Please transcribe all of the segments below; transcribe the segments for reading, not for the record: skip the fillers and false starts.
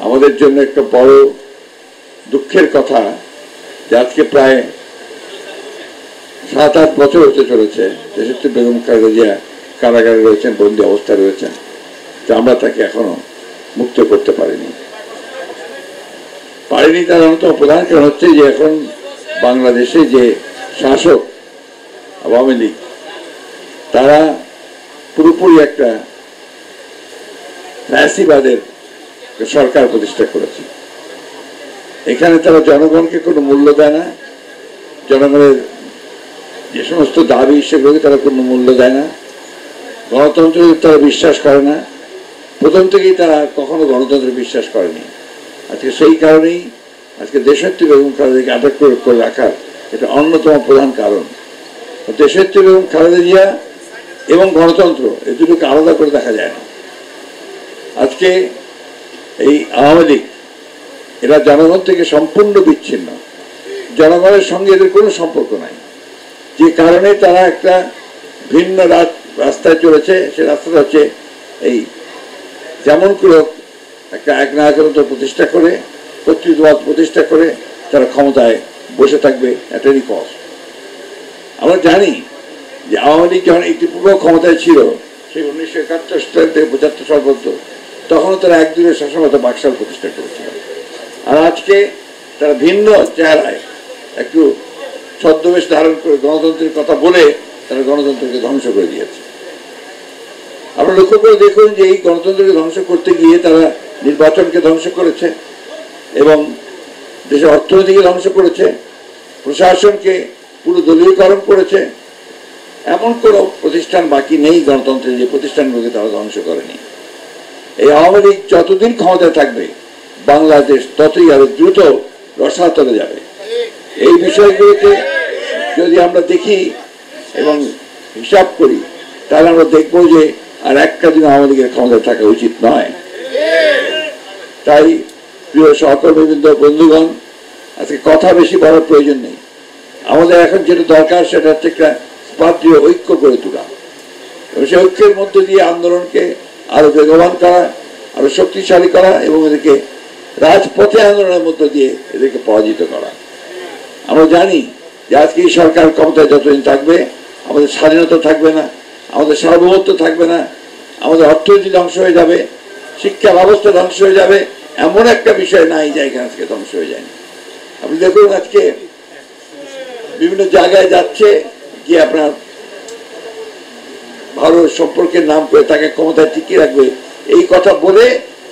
আমাদের জন্য একটা বড় দুঃখের কথা যে আজকে প্রায় 7-8 বছর হতে চলেছে দেশনেত্রী বেগম খালেদা জিয়া কারাগারে রয়েছেন, বন্দী অবস্থায় রয়েছেন, তো আমরা তাকে এখনো মুক্ত করতে পারিনি। তার অন্যতম প্রধান কারণ হচ্ছে যে এখন বাংলাদেশে যে শাসক আওয়ামী লীগ, তারা পুরোপুরি একটা ফ্যাসিবাদের সরকার প্রতিষ্ঠা করেছে। এখানে তারা জনগণকে কোনো মূল্য দেয় না, জনগণের যে সমস্ত দাবি সেগুলোকে তারা কোনো মূল্য দেয় না, গণতন্ত্রে তারা বিশ্বাস করে না, প্রথম থেকেই তারা কখনো গণতন্ত্রে বিশ্বাস করেনি। আজকে সেই কারণেই আজকে দেশনেত্রী বেগম খালেদাকে আটক করে রাখার এটা অন্যতম প্রধান কারণ। দেশনেত্রী বেগম খালেদা জিয়া এবং গণতন্ত্র এই দুটোকে আলাদা করে দেখা যায় না। আজকে এই আওয়ামী লীগ এরা জনগণ থেকে সম্পূর্ণ বিচ্ছিন্ন, জনগণের সঙ্গে এদের কোনো সম্পর্ক নাই, যে কারণে তারা একটা ভিন্ন রাস্তায় চলেছে। সে রাস্তাটা হচ্ছে এই যেমন করে একটা একনায়কতন্ত্র প্রতিষ্ঠা করে, কর্তৃত্ববাদ প্রতিষ্ঠা করে তারা ক্ষমতায় বসে থাকবে এট এনি কস্ট। আমরা জানি যে আওয়ামী লীগ যখন ইতিপূর্ব ক্ষমতায় ছিল, সেই 1971 সাল থেকে 75 সাল পর্যন্ত, তখনও তারা একদিনের শাসনমতো বাকশাল প্রতিষ্ঠা করেছিল। আর আজকে তারা ভিন্ন চেহারায় একটু ছদ্মবেশ ধারণ করে গণতন্ত্রের কথা বলে তারা গণতন্ত্রকে ধ্বংস করে দিয়েছে। আমরা লক্ষ্য করে দেখুন যে এই গণতন্ত্রকে ধ্বংস করতে গিয়ে তারা নির্বাচনকে ধ্বংস করেছে এবং দেশের অর্থনীতিকে ধ্বংস করেছে, প্রশাসনকে পুরো দলীয়করণ করেছে। এমন কোনো প্রতিষ্ঠান বাকি নেই গণতন্ত্রের যে প্রতিষ্ঠানগুলোকে তারা ধ্বংস করেনি। এই আওয়ামী লীগ যতদিন ক্ষমতায় থাকবে, বাংলাদেশ ততই আরো দ্রুত রসাতলে যাবে। এই বিষয়গুলোকে যদি আমরা দেখি এবং হিসাব করি, তাহলে আমরা দেখব যে আর একটা দিন আওয়ামী লীগের ক্ষমতায় থাকা উচিত নয়। তাই প্রিয় সহকর্মীবৃন্দ, বন্ধুগণ, আজকে কথা বেশি বলার প্রয়োজন নেই। আমাদের এখন যেটা দরকার সেটা হচ্ছে একটা স্পাত্রীয় ঐক্য গড়ে তোলা এবং সেই ঐক্যের মধ্য দিয়ে আন্দোলনকে আরো বেগবান করা, আরো শক্তিশালী করা এবং এদেরকে রাজপথে আন্দোলনের মধ্য দিয়ে এদেরকে পরাজিত করা। আমরা জানি যে আজকে এই সরকার ক্ষমতায় যতদিন থাকবে, আমাদের স্বাধীনতা থাকবে না, আমাদের সার্বভৌমত্ব থাকবে না, আমাদের অর্থনীতি ধ্বংস হয়ে যাবে, শিক্ষা ব্যবস্থা ধ্বংস হয়ে যাবে। এমন একটা বিষয় নাই যে এখানে আজকে ধ্বংস হয়ে যায়নি। আপনি দেখুন আজকে বিভিন্ন জায়গায় যাচ্ছে কি আপনার ভারত সম্পর্কের নাম করে তাকে ক্ষমতায় টিকিয়ে রাখবে, এই কথা বলে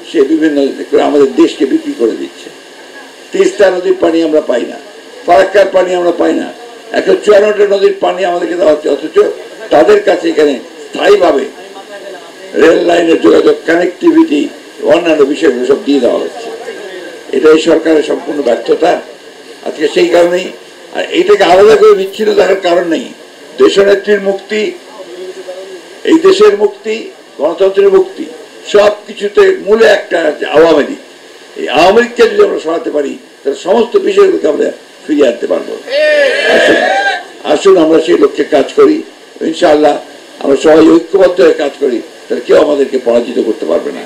সে বিভিন্ন আমাদের দেশকে বিক্রি করে দিচ্ছে। তিস্তা নদীর পানি আমরা পাই না, ফারাক্কার পানি আমরা পাই না, 154টা নদীর পানি আমাদেরকে দেওয়া হচ্ছে, অথচ তাদের কাছে এখানে স্থায়ীভাবে রেল লাইনের যোগাযোগ, কানেক্টিভিটি, অন্যান্য বিষয়গুলো সব দিয়ে দেওয়া হচ্ছে। এটা এই সরকারের সম্পূর্ণ ব্যর্থতা। আজকে সেই কারণেই, আর এইটাকে আলাদা করে বিচ্ছিন্ন দেখার কারণ নেই। দেশনেত্রীর মুক্তি, এই দেশের মুক্তি, গণতন্ত্রের মুক্তি, সব কিছুতে মূলে একটা আওয়ামী লীগ। এই আওয়ামী লীগকে যদি আমরা সরাতে পারি, তাহলে সমস্ত বিষয়গুলোকে আমরা ফিরিয়ে আনতে পারবো। আসুন আমরা সেই লক্ষ্যে কাজ করি। ইনশাআল্লাহ আমরা সবাই ঐক্যবদ্ধ হয়ে কাজ করি, তাহলে কেউ আমাদেরকে পরাজিত করতে পারবে না।